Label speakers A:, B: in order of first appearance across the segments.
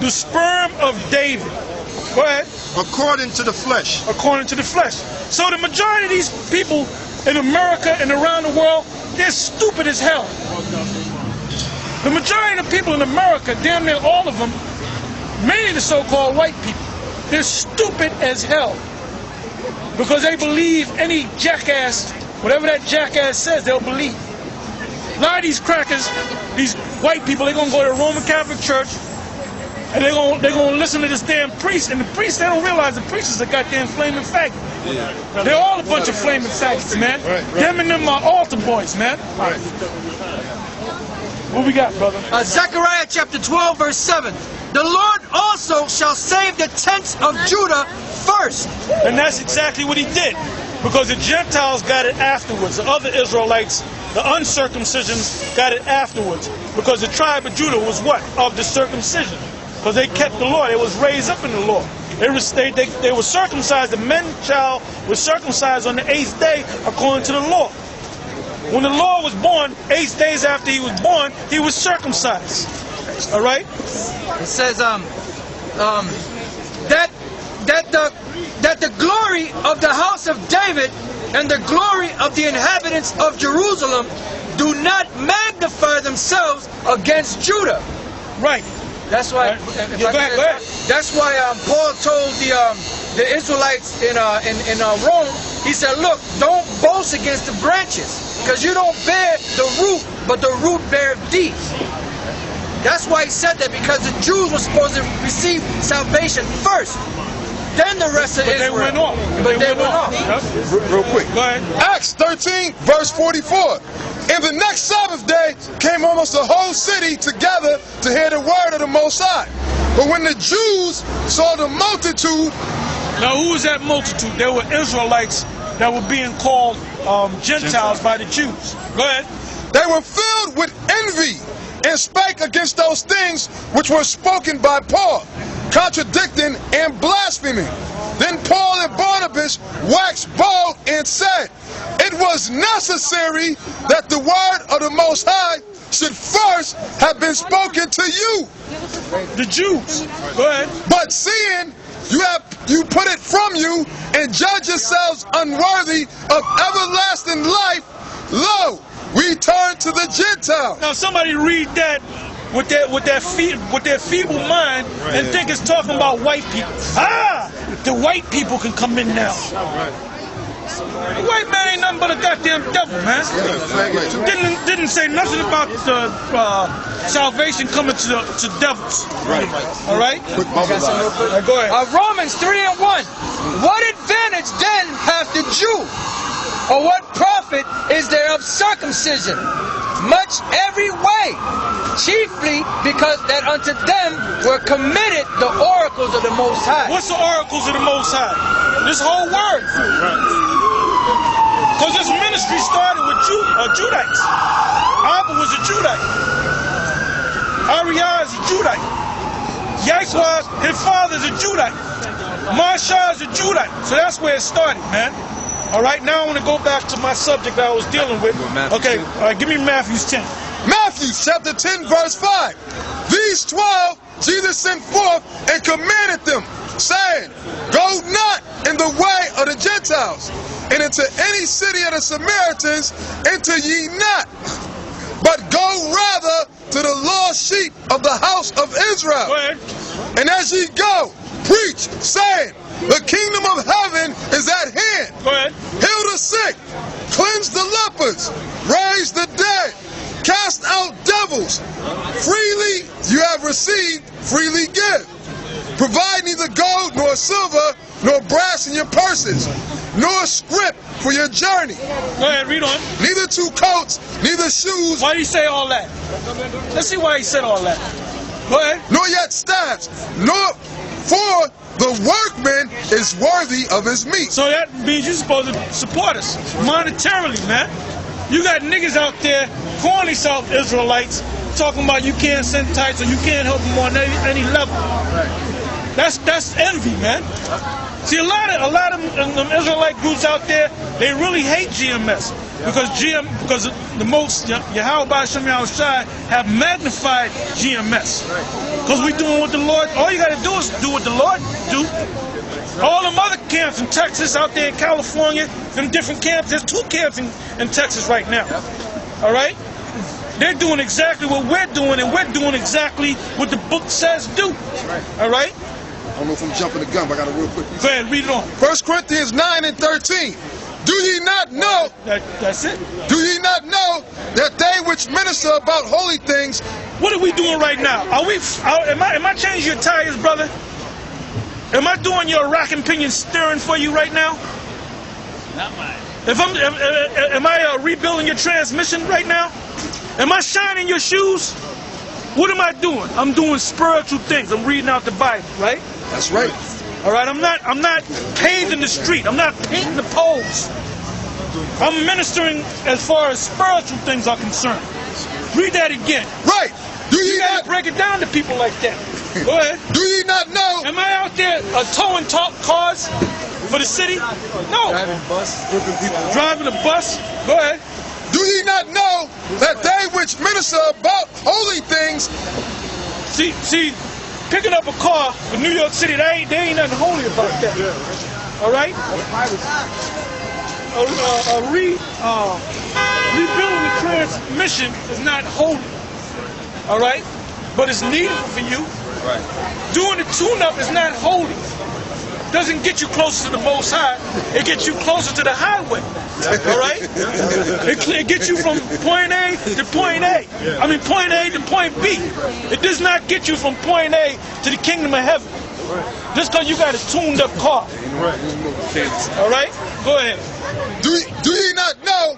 A: the sperm of David. Go ahead.
B: According to the flesh.
A: According to the flesh. So the majority of these people in America and around the world, they're stupid as hell. The majority of the people in America, damn near all of them, mainly the so-called white people, they're stupid as hell. Because they believe any jackass, whatever that jackass says, they'll believe. A lot of these crackers, these white people, they're going to go to the Roman Catholic Church, and they're gonna listen to this damn priest, and the priest, they don't realize the priest is a goddamn flaming faggot. Yeah. They're all a bunch of flaming faggots, man. Right. Them and them are altar boys, man. Right. What we got, brother?
C: Zechariah chapter 12, verse 7. The Lord also shall save the tents of Judah first.
A: And that's exactly what he did. Because the Gentiles got it afterwards. The other Israelites, the uncircumcisions, got it afterwards. Because the tribe of Judah was what? Of the circumcision. Because they kept the law. They was raised up in the law. They were circumcised. The man child was circumcised on the 8th day according to the law. When the Lord was born, 8 days after he was born, he was circumcised. All right?
C: It says that the glory of the house of David and the glory of the inhabitants of Jerusalem do not magnify themselves against Judah.
A: Right.
C: That's why.
A: Go ahead.
C: That's why Paul told the Israelites in Rome. He said, "Look, don't boast against the branches, because you don't bear the root, but the root beareth thee." That's why he said that, because the Jews were supposed to receive salvation first, then the rest of Israel.
A: They went off.
C: But they went off.
B: Real quick.
A: Go ahead.
B: Acts 13, verse 44. And the next Sabbath day came almost the whole city together to hear the word of the Most High. But when the Jews saw the multitude...
A: Now who was that multitude? They were Israelites that were being called Gentiles by the Jews. Go ahead.
B: They were filled with envy and spake against those things which were spoken by Paul, contradicting and blaspheming. Then Paul and Barnabas waxed bold and said, it was necessary that the word of the Most High should first have been spoken to you,
A: the Jews. Go ahead.
B: But seeing you put it from you and judge yourselves unworthy of everlasting life, lo, we turn to the Gentiles.
A: Now somebody read that with their feeble mind and think it's talking about white people. The white people can come in now. The white man ain't nothing but a goddamn devil, man. Didn't say nothing about the salvation coming to devils.
B: Right.
A: All right. Go ahead.
C: Romans 3:1. What advantage then hath the Jew, or what profit is there of circumcision? Much every way, chiefly because that unto them were committed the oracles of the Most High.
A: What's the oracles of the Most High? This whole word. Because this ministry started with Judites. Abba was a Judite. Ariah is a Judite. Yahweh, his father, is a Judite. Marsha is a Judite. So that's where it started, man. All right, now I want to go back to my subject that I was dealing with. Okay, all right, give me Matthew 10.
B: Matthew chapter 10, verse 5. These 12 Jesus sent forth and commanded them, saying, go not in the way of the Gentiles, and into any city of the Samaritans enter ye not, but go rather to the lost sheep of the house of Israel.
A: Go ahead.
B: And as ye go, preach, saying, the kingdom of heaven is at hand.
A: Go ahead.
B: Heal the sick, cleanse the lepers, raise the dead, cast out devils. Freely you have received, freely give. Provide neither gold nor silver nor brass in your purses, nor scrip for your journey.
A: Go ahead, read on.
B: Neither two coats, neither shoes.
A: Why did he say all that? Let's see why he said all that. Go ahead.
B: Nor yet staffs, nor for the workman is worthy of his meat.
A: So that means you're supposed to support us monetarily, man. You got niggas out there calling themselves Israelites, talking about you can't send tithes or you can't help them on any level. That's envy, man. See, a lot of them Israelite groups out there, they really hate GMS because the most Yahweh Shem Shai have magnified GMS. Because we doing what the Lord. All you got to do is do what the Lord do. All them other camps in Texas, out there in California, them different camps. There's 2 camps in Texas right now. All right. They're doing exactly what we're doing, and we're doing exactly what the book says do. All right?
B: I don't know if I'm jumping the gun, but I got a real quick.
A: Go ahead, read it on.
B: 1 Corinthians 9 and 13. Do ye not know?
A: That's it.
B: Do ye not know that they which minister about holy things?
A: What are we doing right now? Am I changing your tires, brother? Am I doing your rack and pinion steering for you right now?
D: Not mine.
A: Am I rebuilding your transmission right now? Am I shining your shoes? What am I doing? I'm doing spiritual things. I'm reading out the Bible, right?
B: That's right.
A: All right. I'm not paving the street. I'm not painting the poles. I'm ministering as far as spiritual things are concerned. Read that again.
B: Right. Do
A: You
B: ye
A: gotta
B: not?
A: break it down to people like that. Go ahead.
B: Do ye not know?
A: Am I out there towing cars for the city? No. Driving a bus? Go ahead.
B: Do ye not know that they which minister about holy things?
A: See, picking up a car in New York City, there ain't nothing holy about that. All right? Rebuilding the transmission is not holy. All right? But it's needed for you.
D: Right.
A: Doing the tune-up is not holy. Doesn't get you closer to the Most High. It gets you closer to the highway. All right? It gets you from point A to point A. I mean, point A to point B. It does not get you from point A to the kingdom of heaven. Just because you got a tuned-up car. All right? Go ahead.
B: Do ye not know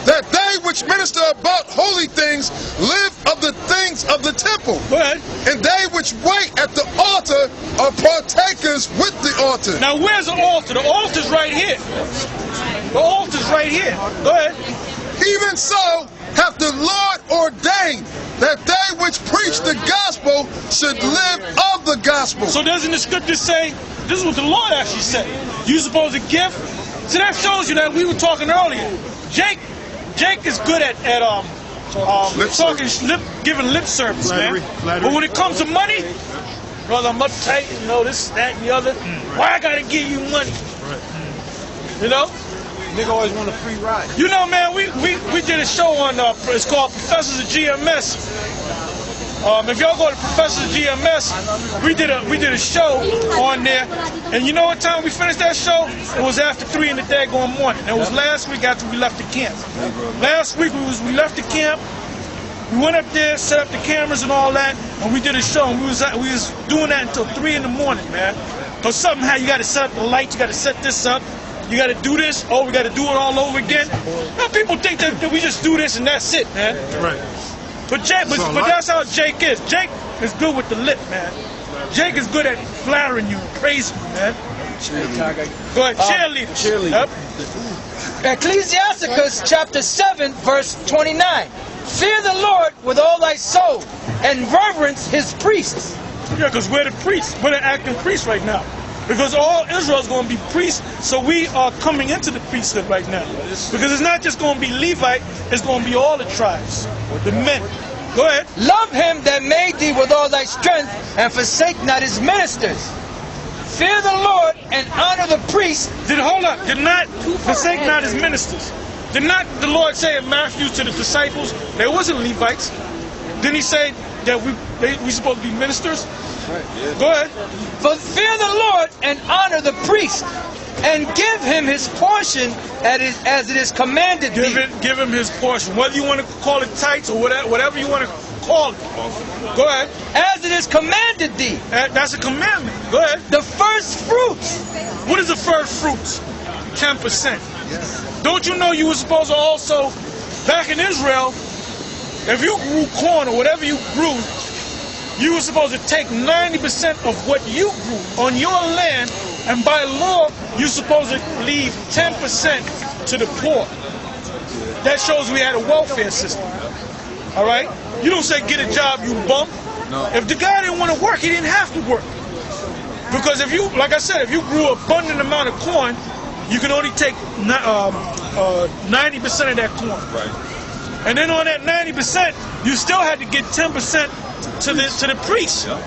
B: that they which minister about holy things live of the things of the temple?
A: Go ahead.
B: And they which wait at the altar are partakers with the altar.
A: Now, where's the altar? The altar's right here. The altar's right here. Go ahead.
B: Even so hath the Lord ordained that they which preach the gospel should live of the gospel.
A: So doesn't the scripture say, this is what the Lord actually said, you supposed to give? So that shows you that we were talking earlier. Jake is good at giving lip service, man. But when it comes to money, brother, I'm uptight, this, that, and the other. Why I gotta give you money? You know?
C: Nigga always want a free ride.
A: You know, man, we did a show on, it's called Professors of GMS. If y'all go to Professors of GMS, we did a show on there, and you know what time we finished that show? It was after 3 in the daggone morning. It was last week after we left the camp. Last week we left the camp, we went up there, set up the cameras and all that, and we did a show, and we was doing that until 3 in the morning, man. Because somehow you got to set up the lights, you got to set this up, you got to do this, we got to do it all over again. Now people think that we just do this and that's it, man.
B: Right.
A: But that's how Jake is. Jake is good with the lip, man. Jake is good at flattering you, praising you, man. Go ahead, cheerleader. Yep.
C: Ecclesiasticus chapter 7, verse 29. Fear the Lord with all thy soul, and reverence his priests.
A: Yeah, because we're the priests. We're the acting priests right now. Because all Israel is going to be priests, so we are coming into the priesthood right now. Because it's not just going to be Levite, it's going to be all the tribes, the men. Go ahead.
C: Love him that made thee with all thy strength, and forsake not his ministers. Fear the Lord and honor the priests.
A: Did not forsake not his ministers. Did not the Lord say in Matthew to the disciples, there wasn't Levites? Didn't he say that we supposed to be ministers?
B: Right, yeah.
A: Go ahead.
C: But fear the Lord and honor the priest, and give him his portion as it is commanded thee.
A: Give him his portion. Whether you want to call it tithes or whatever you want to call it. Go ahead.
C: As it is commanded thee.
A: That's a commandment. Go ahead.
C: The first fruits.
A: What is the first fruits? 10%. Yes. Don't you know you were supposed to also, back in Israel, if you grew corn or whatever you grew, you were supposed to take 90% of what you grew on your land, and by law, you're supposed to leave 10% to the poor. That shows we had a welfare system. All right? You don't say get a job, you bum.
B: No.
A: If the guy didn't want to work, he didn't have to work. Because if you, like I said, if you grew an abundant amount of corn, you can only take 90% of that corn.
B: Right.
A: And then on that 90%, you still had to get 10% to the priest.
B: Yeah.